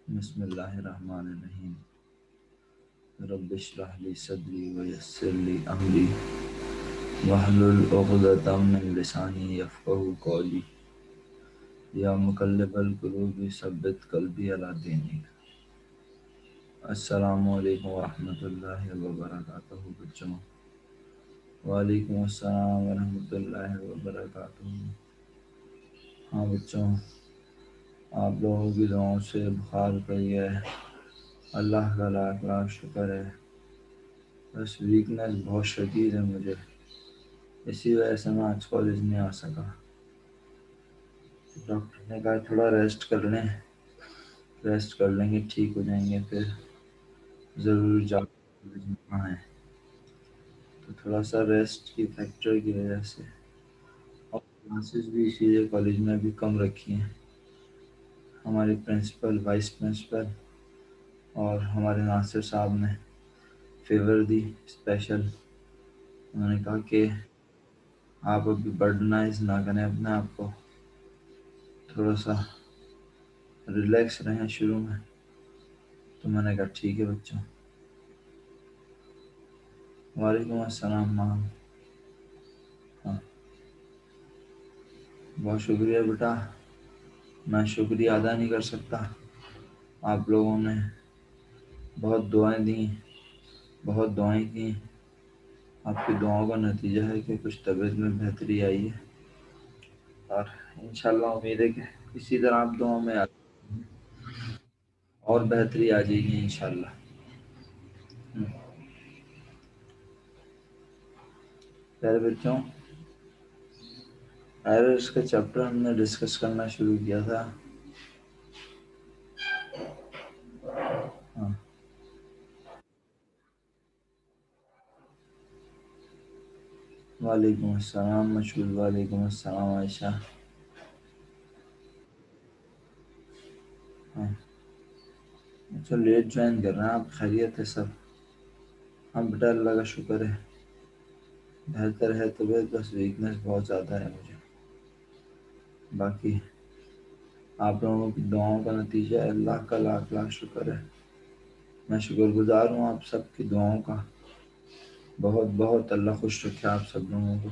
बिस्मिल्लाहिर्रहमानिर्रहीम। रब्बिश्रह ली सदरी वयस्सिर ली अमरी वहलुल उक़दतम मिन लिसानी यफ़क़हू क़ौली। या मुक़ल्लिबल क़ुलूबि सब्बित क़ल्बी अला दीनिक। अस्सलामु अलैकुम वरहमतुल्लाहि वबरकातुहू। बच्चों, वालेकुम अस्सलाम वरहमतुल्लाहि वबरकातुहू। हाँ बच्चों, आप लोगों की दुआओं से बुखार उतर गया है। अल्लाह का लाख लाख शुक्र है। बस वीकनेस बहुत शदीद है मुझे, इसी वजह से मैं आज कॉलेज नहीं आ सका। डॉक्टर ने कहा थोड़ा रेस्ट कर लें, रेस्ट कर लेंगे ठीक हो जाएंगे, फिर ज़रूर जा कॉलेज में आए। तो थोड़ा सा रेस्ट की फैक्टर की वजह से, और क्लासेस भी इसीलिए कॉलेज में अभी कम रखी हैं। हमारे प्रिंसिपल, वाइस प्रिंसिपल और हमारे नासिर साहब ने फेवर दी स्पेशल। उन्होंने कहा कि आप अभी बर्डनाइज ना करें अपने आप को, थोड़ा सा रिलैक्स रहें शुरू में। तो मैंने कहा ठीक है बच्चों। वालेकुम अस्सलाम मैम। हाँ, बहुत शुक्रिया बेटा, मैं शुक्रिया अदा नहीं कर सकता। आप लोगों ने बहुत दुआएं दी, बहुत दुआएं की। आपकी दुआओं का नतीजा है कि कुछ तबीयत में बेहतरी आई है, और इंशाल्लाह उम्मीद है कि इसी तरह आप दुआओं में और बेहतरी आ जाएगी इंशाल्लाह। प्यारे बच्चों, एरर्स का चैप्टर हमने डिस्कस करना शुरू किया था। हाँ, वालेकुम अस्सलाम मशहूर, वालेकुम अस्सलाम आयशा। हाँ, अच्छा लेट ज्वाइन कर रहे हैं आप, खैरियत है सब? हाँ बेटा, अल्लाह का शुक्र है, बेहतर है तबीयत, बस वीकनेस बहुत ज़्यादा है मुझे। बाकी आप लोगों की दुआओं का नतीजा है, अल्लाह का लाख लाख शुक्र है। मैं शुक्रगुजार हूँ आप सबकी दुआओं का। बहुत बहुत अल्लाह खुश रखे आप सब लोगों को,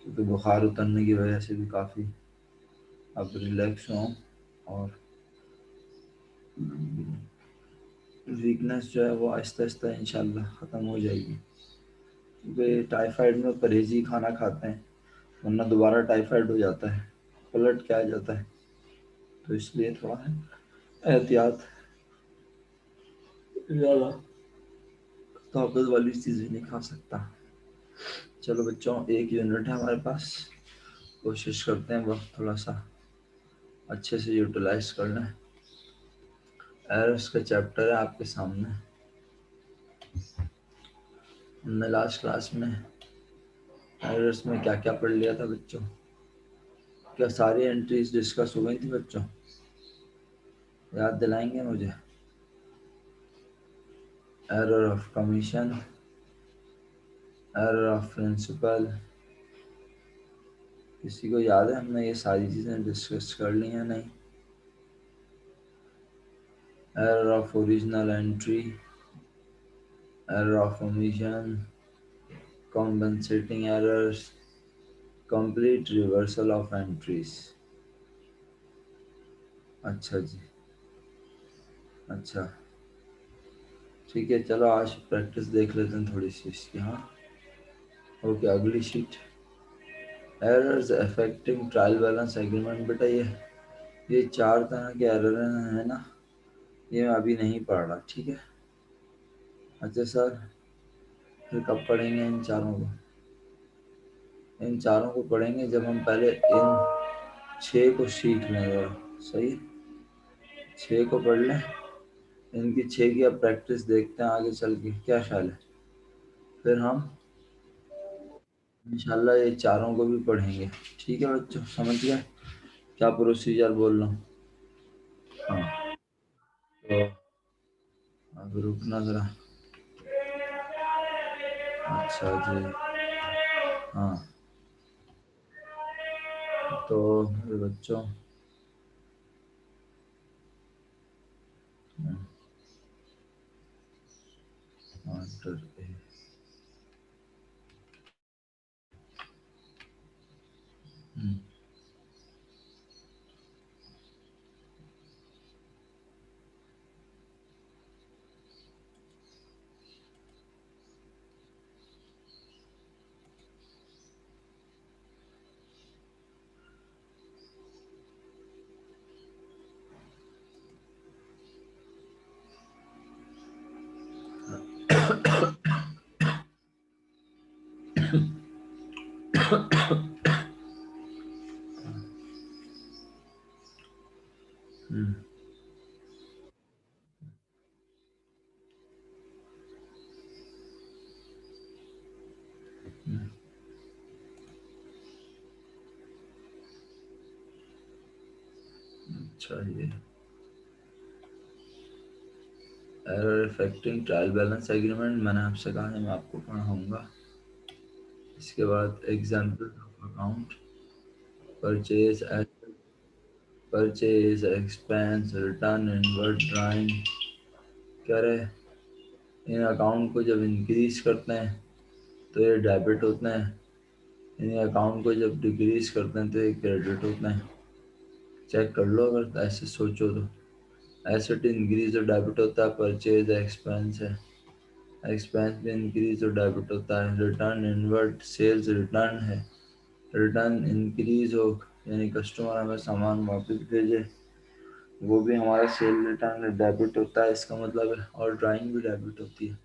क्योंकि बुखार उतरने की वजह से भी काफ़ी अब रिलैक्स हूँ, और वीकनेस जो है वो आहिस्ता आहिस्ता इंशाल्लाह ख़त्म हो जाएगी। क्योंकि टाइफाइड में परहेजी खाना खाते हैं, वरना दोबारा टाइफाइड हो जाता है, पलट के आ जाता है। तो इसलिए थोड़ा एहतियात ज़्यादा, ताकत वाली चीज़ें नहीं खा सकता। चलो बच्चों, एक यूनिट है हमारे पास, कोशिश करते हैं वक्त थोड़ा सा अच्छे से यूटिलाइज कर लें। एरर्स का चैप्टर है आपके सामने। हमने लास्ट क्लास में एरर्स में क्या क्या पढ़ लिया था बच्चों? क्या सारी एंट्रीज डिस्कस हो गई थी बच्चों? याद दिलाएंगे मुझे? Error of commission, error of principle, किसी को याद है हमने ये सारी चीज़ें डिस्कस कर ली हैं नहीं? Error of original entry, error of omission, compensating errors, complete reversal of entries. अच्छा जी, अच्छा ठीक है, चलो आज प्रैक्टिस देख लेते हैं थोड़ी सी इसकी। हाँ, ओके, अगली sheet. Errors affecting trial balance agreement. बेटा ये चार तरह के एरर हैं ना, ये मैं अभी नहीं पढ़ रहा, ठीक है? अच्छा सर, फिर कब पढ़ेंगे इन चारों को? इन चारों को पढ़ेंगे जब हम पहले इन छः को सीख लें ज़रा। सही, छः को पढ़ लें, इनकी छः की अब प्रैक्टिस देखते हैं आगे चल के, क्या ख्याल है? फिर हम इंशाल्लाह ये चारों को भी पढ़ेंगे। ठीक है बच्चों, समझ गए क्या प्रोसीजर बोल रहा हूँ? हाँ, तो अब रुकना ज़रा। अच्छा जी, हाँ, तो मेरे बच्चों, आफ्टर ए। अच्छा, ये error affecting trial balance agreement मैंने आपसे कहा है मैं आपको पढ़ाऊंगा। इसके बाद example of account, purchase, purchase, expense, return, inward drawing. कह रहे इन अकाउंट को जब इंक्रीज करते हैं तो ये डेबिट होते हैं, इन अकाउंट को जब डिक्रीज करते हैं तो ये क्रेडिट होते हैं। चेक कर लो अगर ऐसे सोचो तो। एसेट इंक्रीज तो डेबिट होता है, परचेज एक्सपेंस है, एक्सपेंस भी इंक्रीज तो डेबिट होता है। रिटर्न इनवर्ट सेल्स रिटर्न है, रिटर्न इंक्रीज हो यानी कस्टमर हमें सामान वापस भेजे, वो भी हमारा सेल रिटर्न डेबिट होता है, इसका मतलब है। और ड्राइंग भी डेबिट होती है,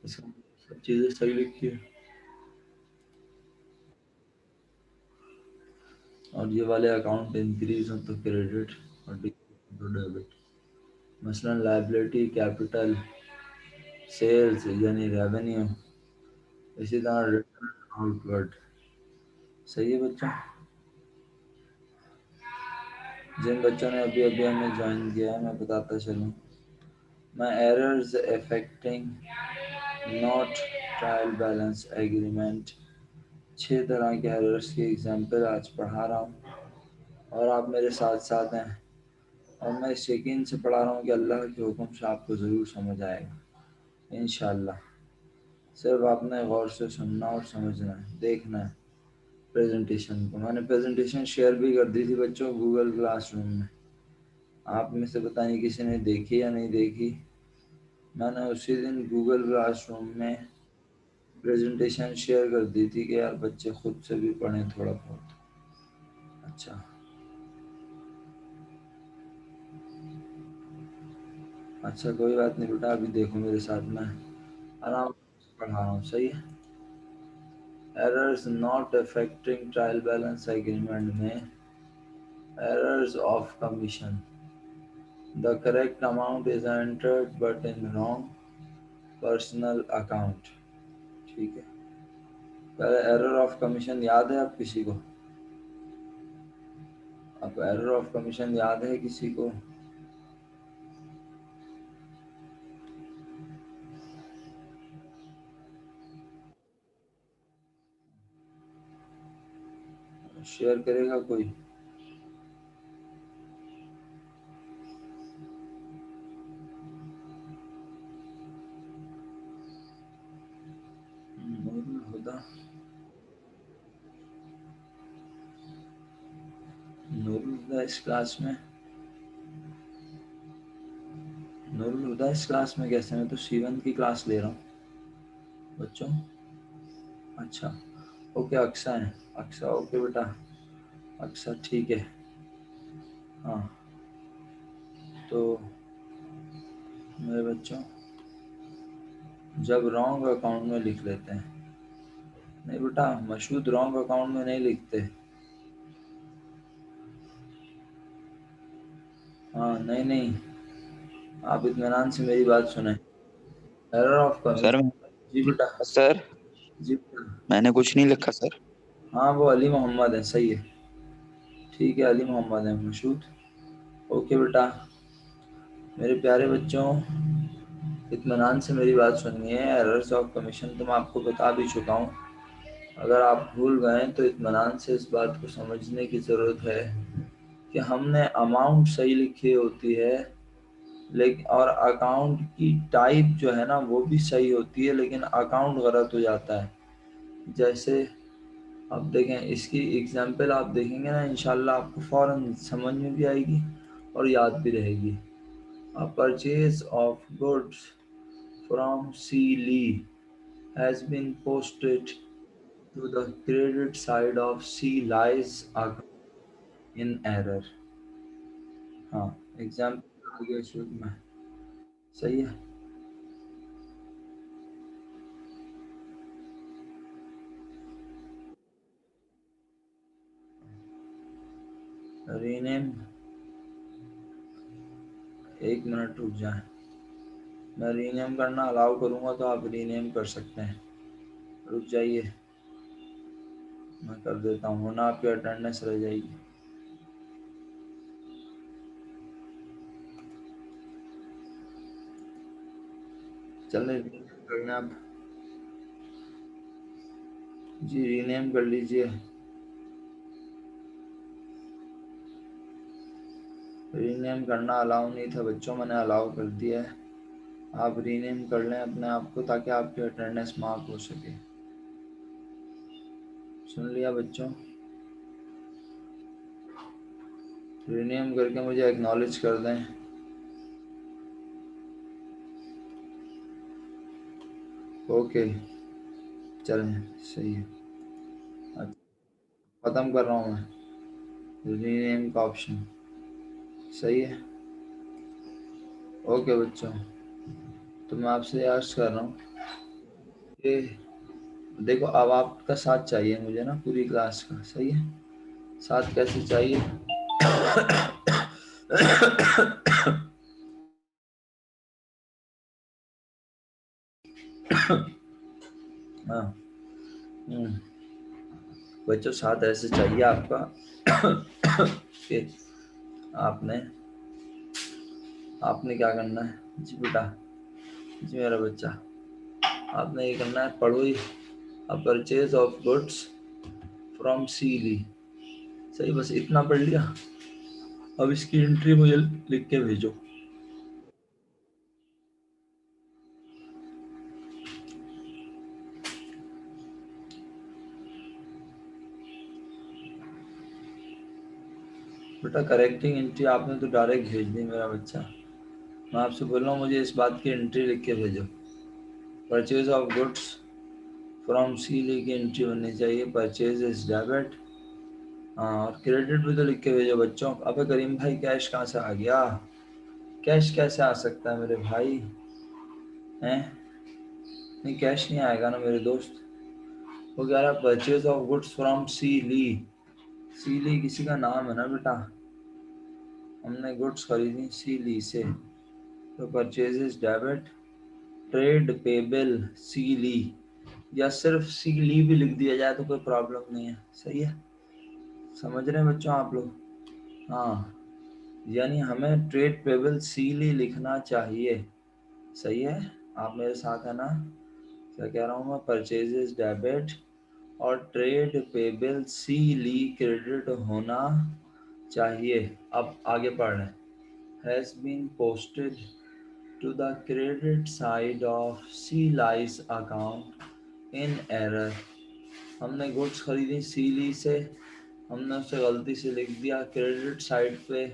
इसका मतलब सब चीज़ें सही लिखी है। और ये वाले अकाउंट इंक्रीज हो तो क्रेडिट और डिक्रीज हो तो डेबिट। मसलन लाइबिलिटी कैपिटल, सेल्स यानी रेवेन्यू, इसी तरह रिटर्न आउटवर्ड। सही है बच्चों। जिन बच्चों ने अभी अभी हमें ज्वाइन किया है मैं बताता चलूँ, मैं errors affecting not trial balance agreement 6 तरह के एरर्स की एग्जांपल आज पढ़ा रहा हूँ और आप मेरे साथ साथ हैं। और मैं इस यकीन से पढ़ा रहा हूँ कि अल्लाह के हुक्म से आपको ज़रूर समझ आएगा इंशाल्लाह। सिर्फ आपने गौर से सुनना और समझना है, देखना है प्रेजेंटेशन को। मैंने प्रेजेंटेशन शेयर भी कर दी थी बच्चों गूगल क्लासरूम में, आप में से पता नहीं किसी ने देखी या नहीं देखी। मैंने उसी दिन गूगल क्लासरूम में प्रेजेंटेशन शेयर कर दी थी कि यार बच्चे खुद से भी पढ़ें थोड़ा बहुत। अच्छा, अच्छा कोई बात नहीं बेटा, अभी देखो मेरे साथ में आराम से पढ़ा रहा हूँ, सही है। Errors not affecting trial balance agreement में errors of commission, the correct amount is entered but in wrong personal account. ठीक है, पहले एरर ऑफ कमीशन याद है आप किसी को? अब एरर ऑफ कमीशन याद है किसी को? शेयर करेगा कोई? नूरुल हुदा, नूरुल हुदा इस क्लास में, नूरुल हुदा इस क्लास में कैसे? मैं तो सीवन की क्लास ले रहा हूँ बच्चों। अच्छा, ओके अक्सा है, अक्सा ओके बेटा, अक्सा ठीक है। हाँ, तो मेरे बच्चों जब रॉन्ग अकाउंट में लिख लेते हैं, नहीं बेटा मशहूद रॉन्ग अकाउंट में नहीं लिखते। हाँ नहीं नहीं, आप इत्मीनान से मेरी बात सुने। एरर ऑफ सर कमीशन, जी बेटा, सर जी बेटा। मैंने कुछ नहीं लिखा सर। हाँ वो अली मोहम्मद है, सही है, ठीक है अली मोहम्मद है मशहूद। ओके बेटा, मेरे प्यारे बच्चों इत्मीनान से मेरी बात सुनिए। एरर्स ऑफ कमीशन तो मैं आपको बता भी चुका हूँ, अगर आप भूल गए तो इत्मीनान से इस बात को समझने की ज़रूरत है कि हमने अमाउंट सही लिखी होती है लेकिन और अकाउंट की टाइप जो है ना वो भी सही होती है, लेकिन अकाउंट गलत हो जाता है। जैसे अब देखें, इसकी एग्जाम्पल आप देखेंगे ना, इंशाल्लाह आपको फौरन समझ में भी आएगी और याद भी रहेगी। A purchase of goods from C Lee has been posted to the credit side of C Lee's in error. हाँ, एग्जाम्पल आ गया शुरू में। सही है। रीनेम, एक मिनट रुक जाए, मैं रीनेम करना अलाउ करूँगा तो आप रीनेम कर सकते हैं। रुक जाइए, मैं कर देता हूँ, वरना आपकी अटेंडेंस रह जाएगी। चलिए रीनेम करना आप। जी रीनेम कर लीजिए। रीनेम करना अलाउ नहीं था बच्चों, मैंने अलाउ कर दिया है। आप रीनेम कर लें अपने आप को, ताकि आपकी अटेंडेंस मार्क हो सके। सुन लिया बच्चों? रीनेम करके मुझे एक्नॉलेज कर दें। ओके, चलें, सही है। अच्छा, ख़त्म कर रहा हूँ मैं रीनेम का ऑप्शन। सही है। ओके बच्चों, तो मैं आपसे अर्ज कर रहा हूँ कि देखो, अब आपका साथ चाहिए मुझे ना पूरी क्लास का। सही है, साथ कैसे चाहिए? हाँ। हम्म, बच्चों साथ ऐसे चाहिए आपका कि आपने आपने क्या करना है जी बेटा, जी मेरा बच्चा, आपने ये करना है, पढ़ो ही। A purchase of goods from C Lee. सही, बस इतना पढ़ लिया। अब इसकी एंट्री मुझे लिख के भेजो। बेटा करेक्टिंग एंट्री आपने तो डायरेक्ट भेज दी मेरा बच्चा। मैं आपसे बोल रहा हूँ मुझे इस बात की एंट्री लिख के भेजो। Purchase of goods from C ली की एंट्री बननी चाहिए, परचेज इज डेबिट। हाँ, और क्रेडिट भी तो लिख के भेजो बच्चों। अबे करीम भाई, कैश कहाँ से आ गया? कैश कैसे आ सकता है मेरे भाई? हैं? नहीं, कैश नहीं आएगा ना मेरे दोस्त। वो कह रहा purchase of goods from C ली। सी ली किसी का नाम है ना बेटा, हमने गुड्स खरीदी सी ली से, तो purchase is debit. Trade payable C Lee, या सिर्फ सी ली भी लिख दिया जाए तो कोई प्रॉब्लम नहीं है। सही है, समझ रहे हैं बच्चों आप लोग? हाँ, यानी हमें ट्रेड पेबल सी ली लिखना चाहिए। सही है, आप मेरे साथ है ना? क्या कह रहा हूँ मैं? परचेजेस डेबिट और trade payable C Lee credit होना चाहिए। अब आगे पढ़ रहे हैं। Has been posted to the credit side of C Lee's account in error. हमने गुड्स खरीदी सी ली से, हमने उसे गलती से लिख दिया क्रेडिट साइड पे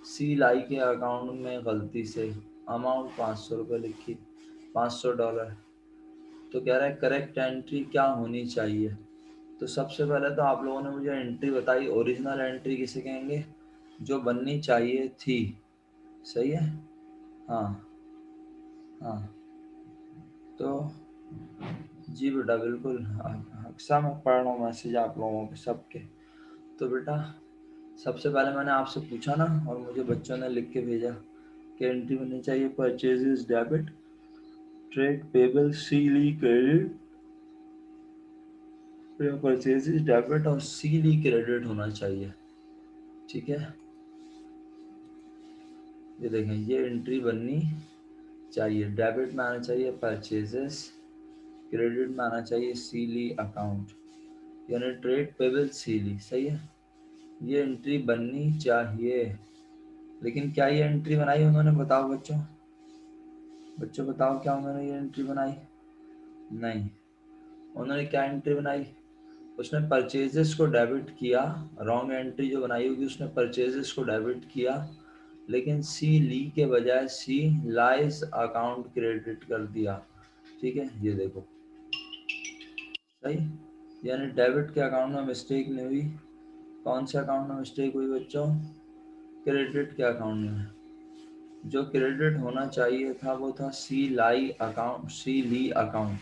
सी लाई के अकाउंट में गलती से। अमाउंट 500 रुपये लिखी, $500। तो कह रहा है करेक्ट एंट्री क्या होनी चाहिए। तो सबसे पहले तो आप लोगों ने मुझे एंट्री बताई, ओरिजिनल एंट्री किसे कहेंगे? जो बननी चाहिए थी। सही है। हाँ। हाँ, तो जी बेटा बिल्कुल, अक्सर मैं पढ़ रहा हूँ मैसेज आप लोगों के सबके। तो बेटा सबसे पहले मैंने आपसे पूछा ना, और मुझे बच्चों ने लिख के भेजा कि एंट्री बननी चाहिए purchases debit, trade payable C Lee credit, purchases debit और सी ली क्रेडिट होना चाहिए। ठीक है, ये देखें, ये एंट्री बननी चाहिए। डेबिट में आना चाहिए परचेजेस, क्रेडिट में आना चाहिए सी ली अकाउंट, यानी ट्रेड पेबल सी ली। सही है, ये एंट्री बननी चाहिए। लेकिन क्या ये एंट्री बनाई उन्होंने, बताओ बच्चों, बच्चों बताओ क्या उन्होंने ये एंट्री बनाई? नहीं। उन्होंने क्या एंट्री बनाई? उसने परचेजेस को डेबिट किया। रॉन्ग एंट्री जो बनाई होगी उसने परचेजेस को डेबिट किया, लेकिन सी ली के बजाय सी लाइस अकाउंट क्रेडिट कर दिया। ठीक है, ये देखो सही, यानी डेबिट के अकाउंट में मिस्टेक नहीं हुई। कौन से अकाउंट में मिस्टेक हुई बच्चों? क्रेडिट के अकाउंट में। जो क्रेडिट होना चाहिए था वो था सी लाई अकाउंट, सी ली अकाउंट,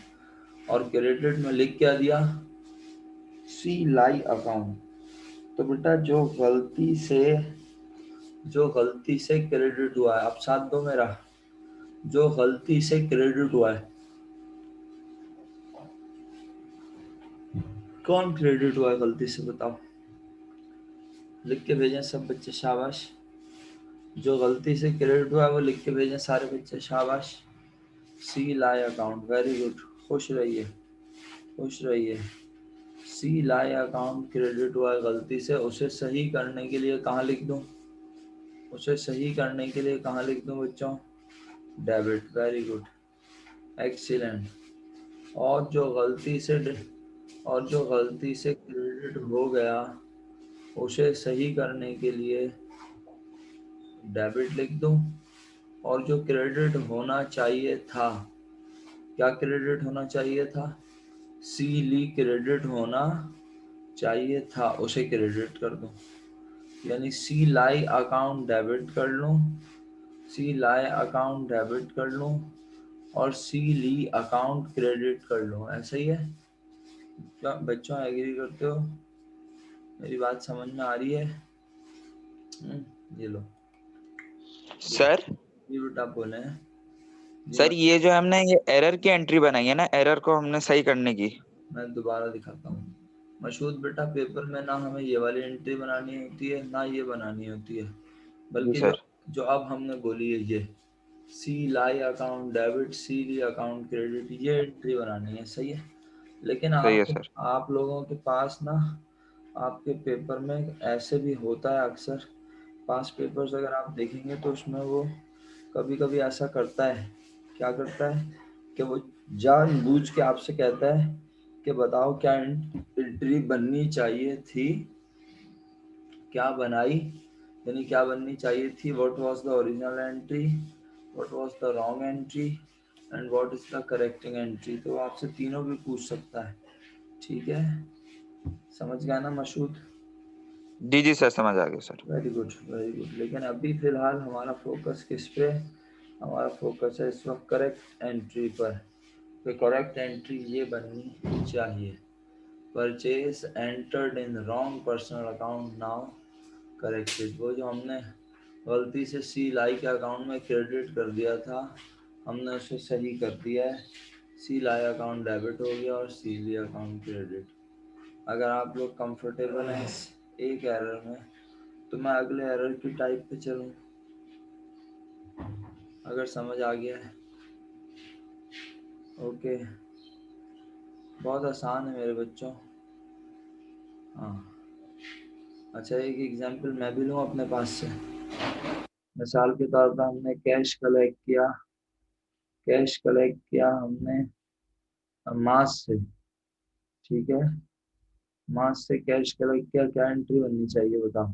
और क्रेडिट में लिख क्या दिया? सी लाई अकाउंट। तो बेटा जो गलती से क्रेडिट हुआ है, अब साथ दो मेरा, जो गलती से क्रेडिट हुआ है, कौन क्रेडिट हुआ है गलती से बताओ? लिख के भेजें सब बच्चे, शाबाश। जो गलती से क्रेडिट हुआ है वो लिख के भेजें सारे बच्चे, शाबाश। सी लाई अकाउंट, वेरी गुड। खुश रहिए, खुश रहिए। सी लाई अकाउंट क्रेडिट हुआ है गलती से, उसे सही करने के लिए कहाँ लिख दूँ? उसे सही करने के लिए कहाँ लिख दूँ बच्चों? Debit, very good, excellent. और जो गलती से और जो गलती से क्रेडिट हो गया उसे सही करने के लिए डेबिट लिख दूं। और जो क्रेडिट होना चाहिए था, क्या क्रेडिट होना चाहिए था? सी ली क्रेडिट होना चाहिए था, उसे क्रेडिट कर दूं। यानी सी लाई अकाउंट डेबिट कर लूं, सी लाई अकाउंट डेबिट कर लूं, और सी ली अकाउंट क्रेडिट कर लूं। ऐसा ही है क्या बच्चों, एग्री करते हो? मेरी बात समझ में आ रही है? ये लो, सर। ये बेटा बोले हैं जी। सर ये जो हमने ये एरर की एंट्री बनाई है ना, एरर को हमने सही करने की। मैं दोबारा दिखाता हूँ। मशहूद बेटा, पेपर में ना हमें ये वाली एंट्री बनानी होती है ना ये बनानी होती है, जी बल्कि जो सर। जो अब हमने बोली है ये सी लाई अकाउंट डेबिट, सी ली अकाउंट क्रेडिट, ये एंट्री बनानी है, सही है। लेकिन सही है आप सर। आप लोगों के पास ना, आपके पेपर में ऐसे भी होता है अक्सर। पास पेपर्स अगर आप देखेंगे तो उसमें वो कभी कभी ऐसा करता है, क्या करता है कि वो जानबूझ के आपसे कहता है कि बताओ क्या एंट्री बननी चाहिए थी, क्या बनाई, यानी क्या बननी चाहिए थी, what was the original entry, what was the wrong entry, and what is the correcting entry. तो वो आपसे तीनों भी पूछ सकता है। ठीक है, समझ गया ना मशहूद? जी जी सर, समझ आ गया sir. Very good, very good. लेकिन अभी फिलहाल हमारा फोकस किस पे? हमारा फोकस है इस वक्त करेक्ट एंट्री पर। तो करेक्ट एंट्री ये बननी चाहिए, purchase entered in wrong personal account now corrected. वो जो हमने गलती से सी लाई के अकाउंट में क्रेडिट कर दिया था, हमने उसे सही कर दिया है। सी लाई अकाउंट डेबिट हो गया और सी ली अकाउंट क्रेडिट। अगर आप लोग कंफर्टेबल हैं इस एक एरर में, तो मैं अगले एरर की टाइप पे चलूँ, अगर समझ आ गया है। ओके, बहुत आसान है मेरे बच्चों। हाँ, अच्छा एक एग्जांपल मैं भी लूँ अपने पास से। मिसाल के तौर पर हमने कैश कलेक्ट किया हमने मास से। ठीक है, मास से कैश कलेक्ट किया, क्या एंट्री बननी चाहिए बताओ?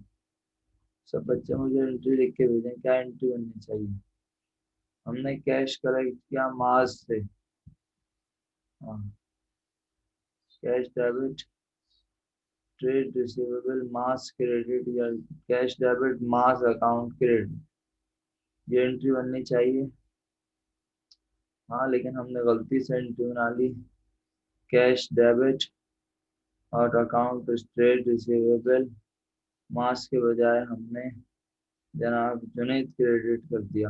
सब बच्चे मुझे एंट्री लिख के भेजें, क्या एंट्री बननी चाहिए? हमने कैश कलेक्ट किया मास से। हाँ, कैश डेबिट ट्रेड रिसीवेबल मास क्रेडिट, या कैश डेबिट मास अकाउंट क्रेडिट, ये एंट्री बननी चाहिए। हाँ, लेकिन हमने गलती से एंट्री बना ली कैश डेबिट और अकाउंट ट्रेड रिसीवेबल मास के बजाय हमने जनाब जुनेद क्रेडिट कर दिया।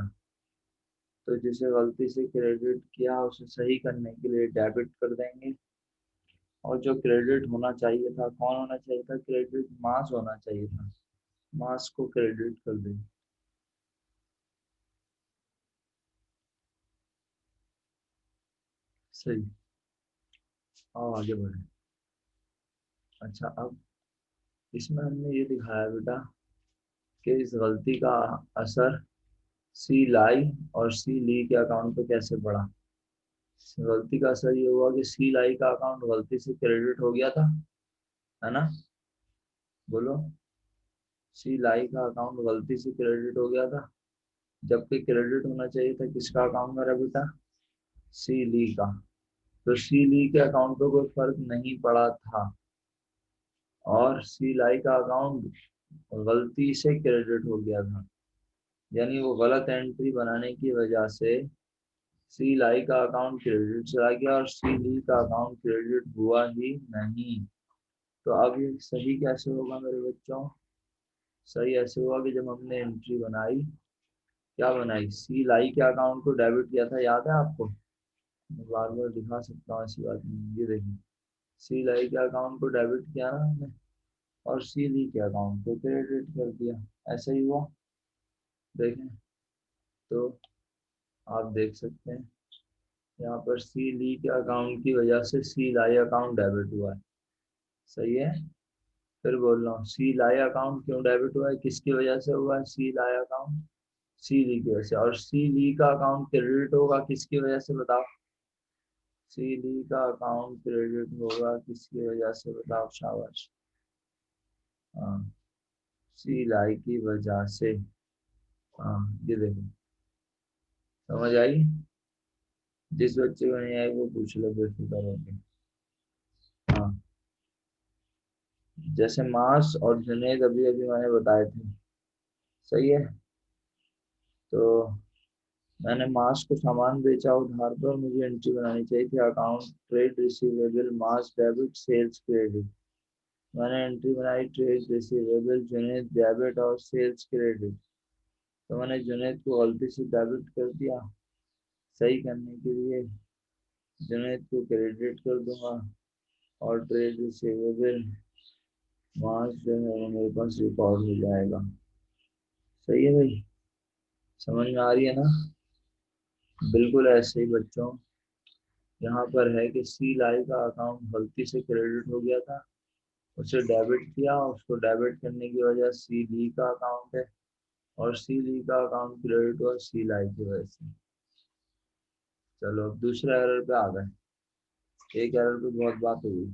तो जिसे गलती से क्रेडिट किया उसे सही करने के लिए डेबिट कर देंगे, और जो क्रेडिट होना चाहिए था, कौन होना चाहिए था? क्रेडिट मास होना चाहिए था, मास को क्रेडिट कर देंगे। सही, आओ आगे बढ़े। अच्छा, अब इसमें हमने ये दिखाया बेटा कि इस गलती का असर सी लाई और सी ली के अकाउंट पे कैसे पड़ा। गलती का असर ये हुआ कि सी लाई का अकाउंट गलती से क्रेडिट हो गया था, है ना, बोलो। सी लाई का अकाउंट गलती से क्रेडिट हो गया था, जबकि क्रेडिट होना चाहिए था किसका अकाउंट मेरा बेटा, सी ली का। तो सी ली के अकाउंट पे कोई फर्क नहीं पड़ा था, और सी लाई का अकाउंट गलती से क्रेडिट हो गया था, यानी वो गलत एंट्री बनाने की वजह से सी लाई का अकाउंट क्रेडिट चला गया और सी ली का अकाउंट क्रेडिट हुआ ही नहीं। तो अब ये सही कैसे होगा मेरे बच्चों, सही ऐसे हुआ कि जब हमने एंट्री बनाई, क्या बनाई, सी लाई के अकाउंट को डेबिट किया था, याद है आपको, मैं बार बार दिखा सकता हूँ, ऐसी बात नहीं, ये देखिए, सी लाई के अकाउंट को डेबिट किया ना हमने, और सी ली के अकाउंट को क्रेडिट कर दिया, ऐसा ही हुआ। देखें तो आप देख सकते हैं यहाँ पर सी ली के अकाउंट की वजह से सी लाई अकाउंट डेबिट हुआ है, सही है। फिर बोल रहा हूँ, सी लाई अकाउंट क्यों डेबिट हुआ है, किसकी वजह से हुआ है, सी लाई अकाउंट सी ली की वजह से, और सी ली का अकाउंट क्रेडिट होगा किसकी वजह से बताओ, सी ली का अकाउंट क्रेडिट होगा किसकी वजह से बताओ, शाबाश, हाँ, सी लाई की वजह से। हाँ, ये देखो, समझ आई, जिस बच्चे को नहीं आई वो पूछ लो बेफिक्र होके। हाँ, जैसे मास और जुनेद अभी अभी मैंने बताए थे, सही है। तो मैंने मास को सामान बेचा उधार पर, मुझे एंट्री बनानी चाहिए थी अकाउंट ट्रेड रिसीवेबल मास डेबिट सेल्स क्रेडिट। मैंने एंट्री बनाई ट्रेड रिसीवेबल जुनेद डेबिट और सेल्स क्रेडिट, तो मैंने जुनेद को गलती से डेबिट कर दिया, सही करने के लिए जुनेद को क्रेडिट कर दूंगा, और ट्रेड रिसीवेबल मास जो है वो मेरे पास रिकॉर्ड हो जाएगा, सही है भाई, समझ में आ रही है ना। बिल्कुल ऐसे ही बच्चों, यहाँ पर है कि सी लाई का अकाउंट गलती से क्रेडिट हो गया था, उसे डेबिट किया, उसको डेबिट करने की वजह सी ली का अकाउंट है, और सी ली का अकाउंट क्रेडिट हुआ सी लाई की वजह से। चलो अब दूसरे एरर पे आ गए, एक एरर पे बहुत बात हो गई।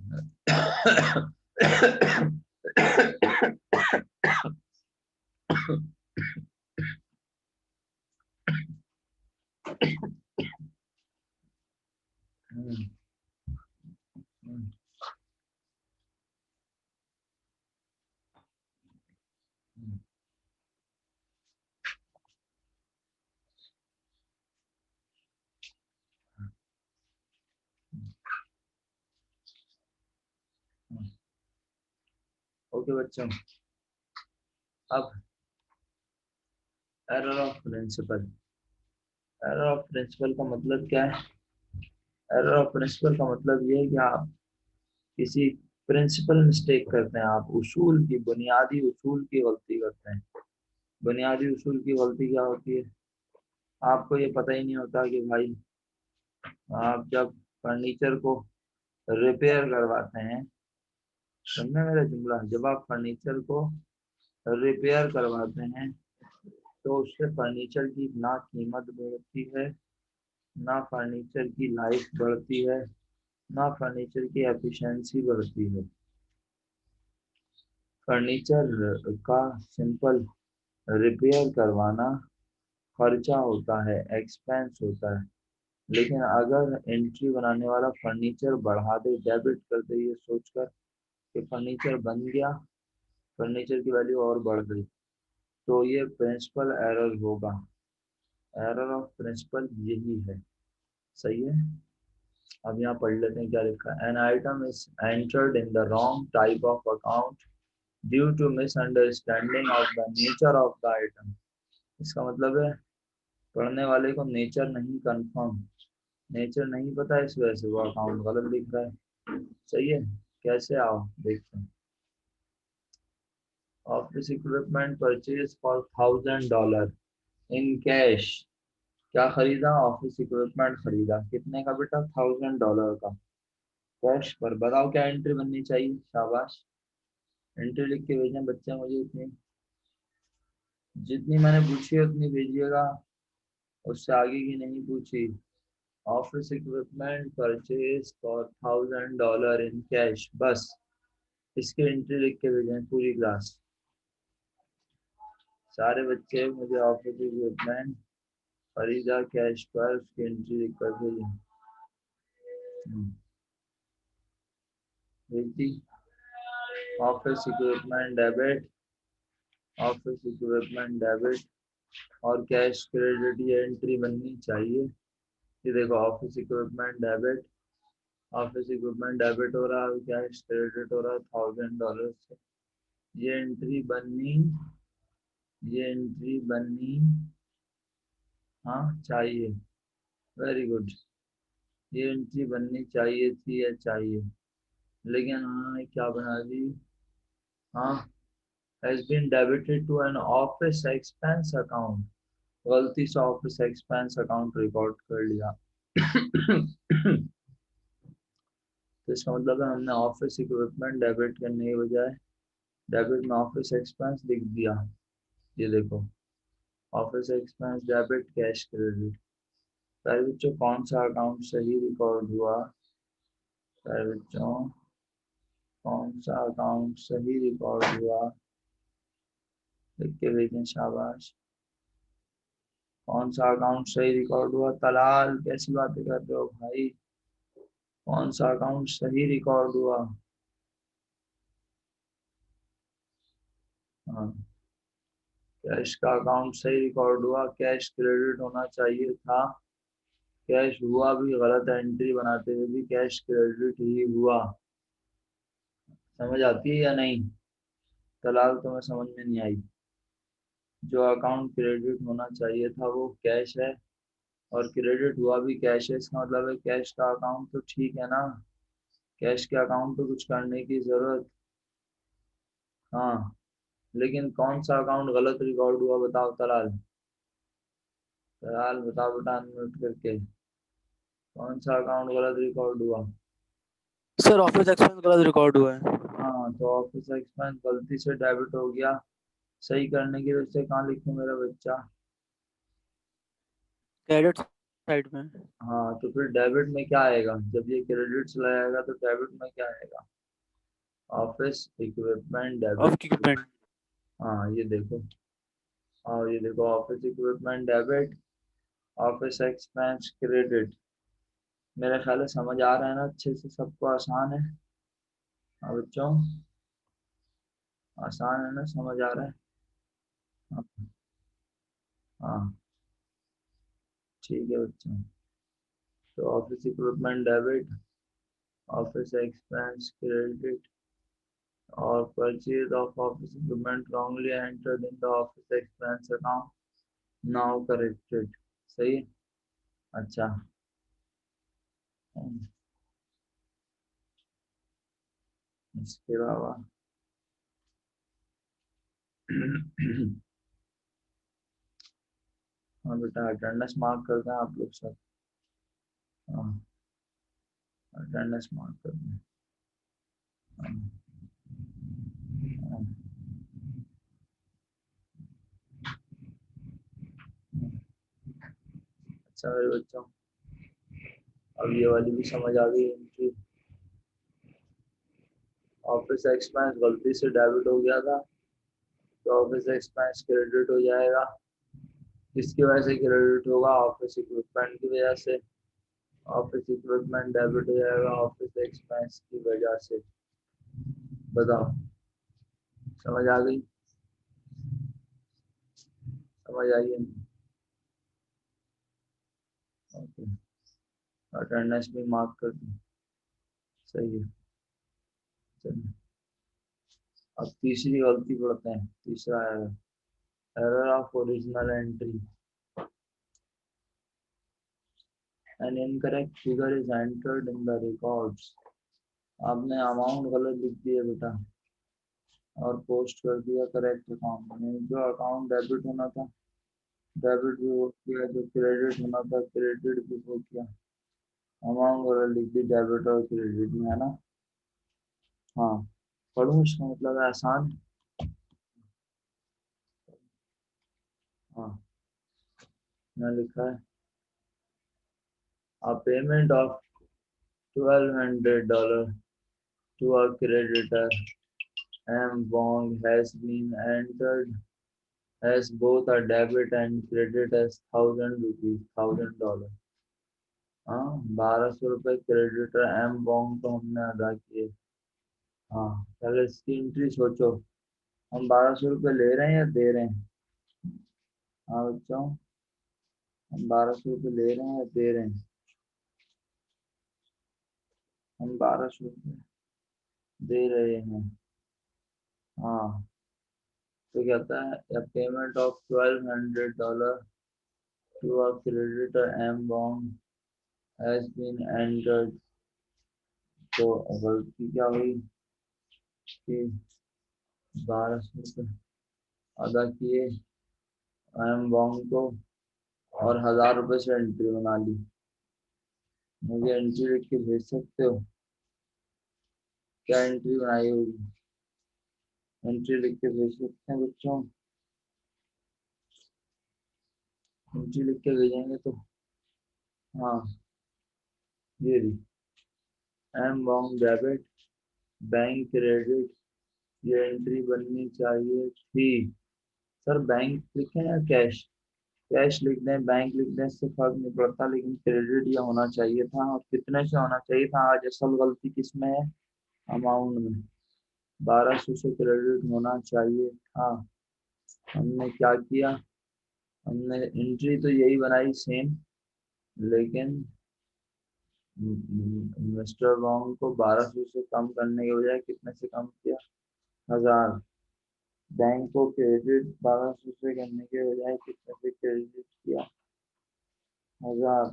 ओके बच्चों, अब error of principle. Error of principle का मतलब क्या है, एरर ऑफ प्रिंसिपल का मतलब ये है कि आप किसी प्रिंसिपल मिस्टेक करते हैं, आप उसूल की, बुनियादी उसूल की गलती करते हैं। बुनियादी उसूल की गलती क्या होती है, आपको ये पता ही नहीं होता कि भाई आप जब फर्नीचर को रिपेयर करवाते हैं, समझे मेरा जुमला, जब आप फर्नीचर को रिपेयर करवाते हैं तो उससे फर्नीचर की ना कीमत बढ़ती है, ना फर्नीचर की लाइफ बढ़ती है, ना फर्नीचर की एफिशिएंसी बढ़ती है। फर्नीचर का सिंपल रिपेयर करवाना खर्चा होता है, एक्सपेंस होता है, लेकिन अगर एंट्री बनाने वाला फर्नीचर बढ़ा दे, डेबिट कर दे, ये सोचकर कि फर्नीचर बन गया, फर्नीचर की वैल्यू और बढ़ गई, तो ये प्रिंसिपल एरर होगा। एरर ऑफ प्रिंसिपल यही है, सही है। अब यहाँ पढ़ लेते हैं क्या लिखा है, an item is entered in the wrong type of account due to misunderstanding of the nature of the item. इसका मतलब है पढ़ने वाले को नेचर नहीं कंफर्म, नेचर नहीं पता, इस वजह से वो अकाउंट गलत लिख रहा है, सही है। कैसे, आओ देखते हैं। Office equipment purchase for $1000 in cash. क्या खरीदा, ऑफिस इक्विपमेंट खरीदा, कितने का बेटा, $1000 का, कैश पर। बताओ क्या एंट्री बननी चाहिए, शाबाश, एंट्री लिख के भेजें बच्चे मुझे इतनी। जितनी मैंने पूछी है उतनी भेजिएगा, उससे आगे की नहीं पूछी। Office equipment purchase for $1000 in cash, बस इसके एंट्री लिख के भेजें पूरी क्लास। सारे बच्चे मुझे ऑफिस इक्विपमेंट खरीदा कैश पर, उसकी एंट्री लिख कर भेजें। भेज दी। Office equipment debit, office equipment debit और कैश क्रेडिट, ये एंट्री बननी चाहिए। ये देखो office equipment debit, office equipment debit हो रहा है, कैश क्रेडिट हो रहा है $1000 से। ये एंट्री बननी, ये एंट्री बननी हाँ चाहिए। वेरी गुड, ये एंट्री बननी चाहिए थी या चाहिए, लेकिन हाँ क्या बना दी। हाँ, has been debited to an office expense account, गलती से ऑफिस एक्सपेंस अकाउंट रिकॉर्ड कर लिया। तो इसका मतलब है हमने ऑफिस इक्विपमेंट डेबिट करने के बजाय डेबिट में ऑफिस एक्सपेंस लिख दिया। ये देखो office expense debit cash credit. प्यारे बच्चों कौन सा अकाउंट सही रिकॉर्ड हुआ? प्यारे बच्चों कौन सा अकाउंट सही रिकॉर्ड हुआ? लिख के भेजें, शाबाश। कौन सा अकाउंट सही रिकॉर्ड हुआ? तलाल कैसी बातें कर रहे हो भाई? कौन सा अकाउंट सही रिकॉर्ड हुआ? हाँ, कैश का अकाउंट सही रिकॉर्ड हुआ, कैश क्रेडिट होना चाहिए था। कैश हुआ भी, गलत एंट्री बनाते हुए भी कैश क्रेडिट ही हुआ। समझ आती है या नहीं? तलाल तुम्हें समझ में नहीं आई? जो अकाउंट क्रेडिट होना चाहिए था वो कैश है, और क्रेडिट हुआ भी कैश है, इसका मतलब है कैश का अकाउंट तो ठीक है ना। कैश के अकाउंट पे कुछ करने की जरूरत। हाँ, लेकिन कौन सा अकाउंट गलत रिकॉर्ड हुआ बताओ तलाल। तलाल बताओ बेटा अनम्यूट करके, कौन सा अकाउंट गलत रिकॉर्ड हुआ? सर ऑफिस एक्सपेंस गलत रिकॉर्ड हुआ है। हाँ, तो ऑफिस एक्सपेंस गलती से डेबिट हो गया। सही करने की वजह से कहाँ लिखूं मेरा बच्चा? क्रेडिट साइड में। हाँ, तो फिर डेबिट में क्या आएगा? जब ये क्रेडिट चला जाएगा तो डेबिट में क्या आएगा? Office equipment of debit. Equipment. हाँ ये देखो, और ये देखो office equipment debit, office expense credit. मेरे ख्याल है समझ आ रहा है ना अच्छे से, सबको आसान है? हाँ बच्चों, आसान है ना, समझ आ रहा है? हाँ हाँ, ठीक है बच्चों। तो office equipment debit, office expense credit और purchase of office equipment wrongly entered in the office expense account, now corrected। सही है? अच्छा। इसके अलावा हाँ बेटा, अटेंडेंस मार्क करते हैं आप लोग सब। हाँ, अटेंडेंस मार्क करते हैं। हाँ, हाँ, हाँ। अच्छा मेरे बच्चों, अब ये वाली भी समझ आ गई इनकी। ऑफिस एक्सपेंस गलती से डेबिट हो गया था, तो ऑफिस एक्सपेंस क्रेडिट हो जाएगा। किसकी वजह से क्रेडिट होगा? ऑफिस इक्विपमेंट की वजह से। ऑफिस इक्विपमेंट डेबिट हो जाएगा ऑफिस एक्सपेंस की वजह से। बताओ, समझ आ गई? समझ आई है? ओके, अटेंडेंस भी मार्क कर दी। सही है। चलिए, अब तीसरी गलती पढ़ते हैं। तीसरा है error of original entry, an incorrect figure is entered in the records. आपने अमाउंट गलत लिख दिया बेटा, और पोस्ट कर दिया करेक्ट अकाउंट में। जो अकाउंट डेबिट होना था डेबिट भी हो गया, जो क्रेडिट होना था क्रेडिट भी हो गया। अमाउंट गलत लिख दी डेबिट और क्रेडिट में, है ना? हाँ, पढ़ूँ? इसका मतलब है आसान। हाँ मैं लिखा है a payment of $1,200 to a creditor M. Wong has been entered as both a debit and credit as ₹1,000 $1,000। हाँ 1200 रुपये क्रेडिटर एम बॉन्ग को हमने अदा किए। हाँ पहले इसकी एंट्री सोचो, हम 1200 रुपये ले रहे हैं या दे रहे हैं? हाँ बच्चों, हम 1200 रुपये ले रहे हैं या दे रहे हैं? हम 1200 रुपये दे रहे हैं। हाँ तो कहता है payment of $1,200 to a creditor M bond has been entered। तो गलती क्या हुई कि 1200 रुपये अदा किए एम बॉन्ग को और 1000 रुपये से एंट्री बना ली। मुझे एंट्री लिख के भेज सकते हो? क्या एंट्री बनाई होगी? एंट्री लिख के भेज सकते हैं बच्चों? एंट्री लिख के भेजेंगे तो हाँ ये रही एम बॉन्ग डेबिट बैंक क्रेडिट, ये एंट्री बननी चाहिए थी। सर बैंक लिखें या कैश? कैश लिख दें, बैंक लिख दें, इससे फर्क नहीं पड़ता, लेकिन क्रेडिट ये होना चाहिए था। और कितने से होना चाहिए था? आज असल गलती किस में है? अमाउंट में। 1200 से क्रेडिट होना चाहिए था। हमने क्या किया? हमने एंट्री तो यही बनाई सेम, लेकिन मिस्टर वॉन्ग को 1200 से कम करने के बजाय कितने से कम किया? 1000। बैंक को क्रेडिट 1200 से करने के बजाय कितने से क्रेडिट किया? 1000।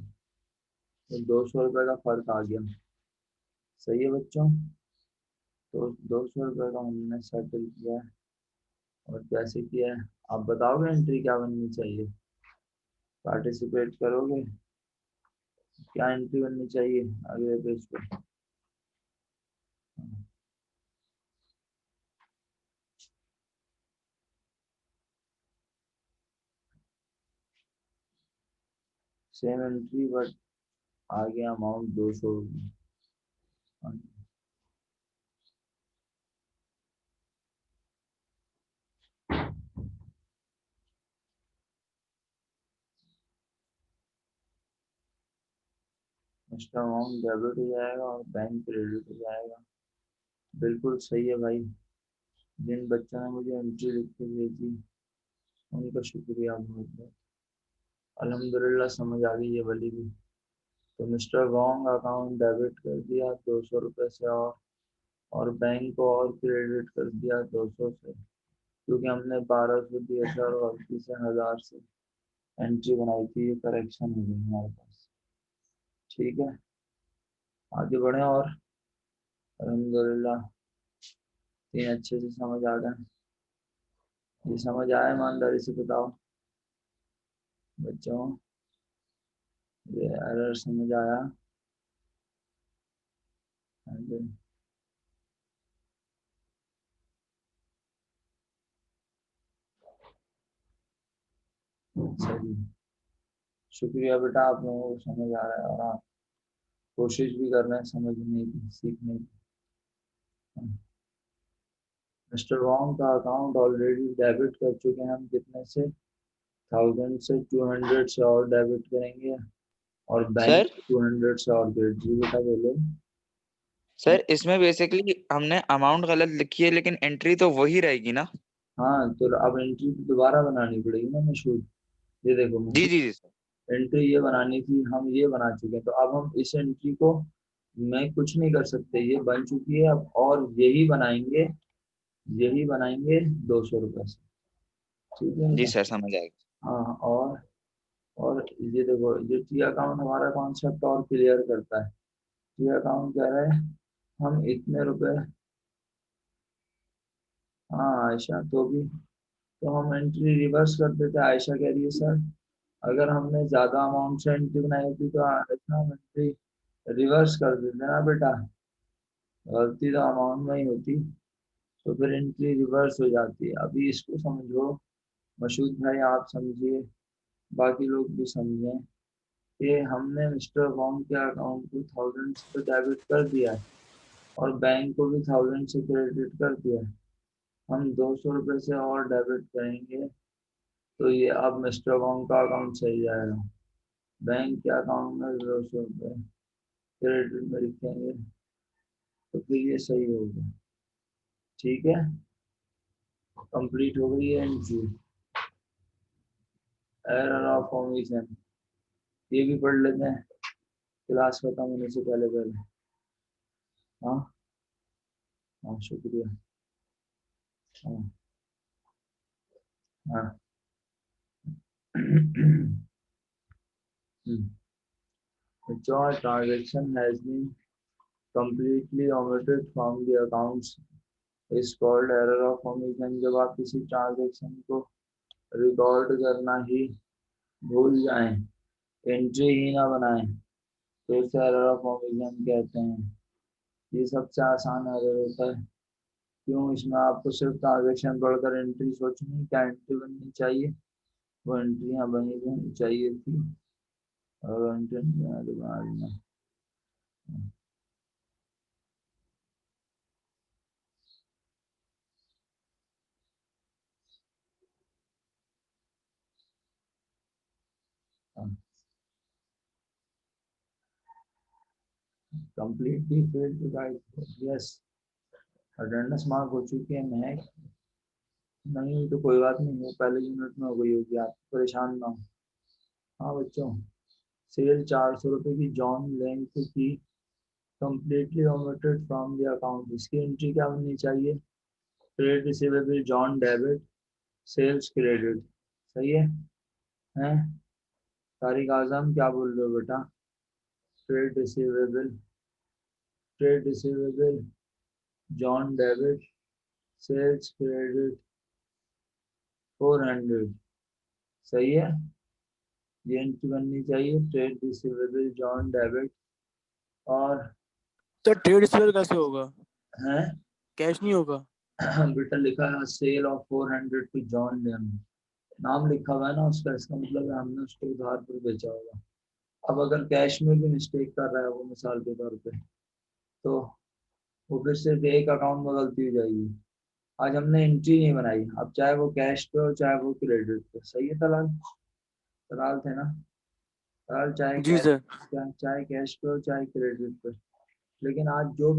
तो 200 रुपये का फर्क आ गया। सही है बच्चों? तो 200 रुपये का हमने सेटल किया है। और कैसे किया है आप बताओगे? एंट्री क्या बननी चाहिए? पार्टिसिपेट करोगे? क्या एंट्री बननी चाहिए अगले पेज पे? सेम एंट्री बट आ गया अमाउंट 200। मिस्टर अमाउंट डेबिट हो जाएगा और बैंक क्रेडिट हो जाएगा। बिल्कुल सही है भाई। जिन बच्चों ने मुझे एंट्री लिख के भेजी उनका शुक्रिया बहुत बहुत। अल्हम्दुलिल्लाह समझ आ गई ये वाली भी। तो मिस्टर वॉन्ग अकाउंट डेबिट कर दिया 200 रुपये से, और बैंक को और क्रेडिट कर दिया 200 से, क्योंकि हमने 1200 दिए थे और गलती से 1000 से एंट्री बनाई थी। ये करेक्शन हो गई हमारे पास। ठीक है आगे बढ़े। और अल्हम्दुलिल्लाह तीन अच्छे से समझ आ गए। ये समझ आया? ईमानदारी से बताओ बच्चों, ये एरर समझ आया? हाँ जी। सही, शुक्रिया बेटा, आप लोगों को समझ आ रहा है और आप कोशिश भी कर रहे हैं समझने की, सीखने की। मिस्टर वॉन्ग का अकाउंट ऑलरेडी डेबिट कर चुके हैं हम। कितने से? 1000 से 200 से और डेबिट करेंगे, और बैंक सर 200 से और क्रेडिट। जी बेटा बोलो। सर इसमें बेसिकली हमने अमाउंट गलत लिखी है, लेकिन एंट्री तो वही रहेगी ना? हाँ तो अब एंट्री दोबारा बनानी पड़ेगी ना मशहूर। ये देखो जी मशहूर, जी जी सर। एंट्री ये बनानी थी, हम ये बना चुके हैं। तो अब हम इस एंट्री को मैं कुछ नहीं कर सकते, ये बन चुकी है अब, और यही बनाएंगे, यही बनाएंगे 200 रुपये से। ठीक है जी बेटा? सर समझ आएगा। हाँ और ये देखो, ये टी अकाउंट हमारा कॉन्सेप्ट और क्लियर करता है। टी अकाउंट कह रहा है हम इतने रुपए। हाँ आयशा तो भी, तो हम एंट्री रिवर्स कर देते। आयशा कह रही है सर अगर हमने ज्यादा अमाउंट से एंट्री बनाई होती तो आयशा हम एंट्री रिवर्स कर देते ना बेटा। गलती तो अमाउंट में ही होती, तो फिर एंट्री रिवर्स हो जाती है। अभी इसको समझो मशहूद भाई आप समझिए, बाकी लोग भी समझें कि हमने मिस्टर वॉन्ग के अकाउंट को 1000 से डेबिट कर दिया है और बैंक को भी 1000 से क्रेडिट कर दिया है। हम 200 रुपये से और डेबिट करेंगे तो ये अब मिस्टर वॉन्ग का अकाउंट सही जाएगा। बैंक के अकाउंट में 200 रुपये क्रेडिट में लिखेंगे तो फिर ये सही होगा। ठीक है, कंप्लीट हो गई है एंट्री। एरर ऑफ ओमिशन ये भी पढ़ लेते हैं क्लास खत्म होने से पहले पहले। हाँ हाँ शुक्रिया। हाँ हाँ Which transaction has been completely omitted from the accounts is called error of omission। जब आप किसी ट्रांजेक्शन को रिकॉर्ड करना ही भूल जाएं, एंट्री ही ना बनाएं, तो इसे एरर ऑफ ओमिशन कहते हैं। ये सबसे आसान एरर होता है। क्यों? इसमें आपको सिर्फ ट्रांजेक्शन पढ़कर एंट्री सोचनी, क्या एंट्री बननी चाहिए, वो एंट्री यहाँ बनी चाहिए थी और एंट्री बना देना। completely failed to write। yes, attendance mark हो चुकी है महक। नहीं तो कोई बात नहीं, वो पहले यूनिट में हो गई होगी, आप परेशान ना हो। हाँ बच्चों, सेल 400 रुपये की जॉन लेंथ की completely omitted from the account। इसकी एंट्री क्या बननी चाहिए? Trade receivable John debit, sales credit. सही है? हैं तारिक आजम क्या बोल रहे हो बेटा? Trade receivable John debit, sales credit 400। सही है? ये एंट्री बननी चाहिए ट्रेड रिसीवेबल जॉन डेबिट। और सर ट्रेड रिसीवेबल कैसे होगा? है कैश नहीं होगा? बेटा लिखा है सेल ऑफ 400 टू जॉन डेम, नाम लिखा हुआ है ना उसका, इसका मतलब है हमने उसको उधार पर बेचा होगा। अब अगर कैश में भी मिस्टेक कर रहा है वो मिसाल के तौर पे, तो वो फिर सिर्फ एक अकाउंट में गलती हो जाएगी। आज हमने एंट्री नहीं बनाई, अब चाहे वो कैश पे हो चाहे वो क्रेडिट पे। सही है तलाल? तलाल थे ना? तलाल चाहे जी कैश, सर। चाहे कैश पे हो चाहे क्रेडिट पे, लेकिन आज जो भी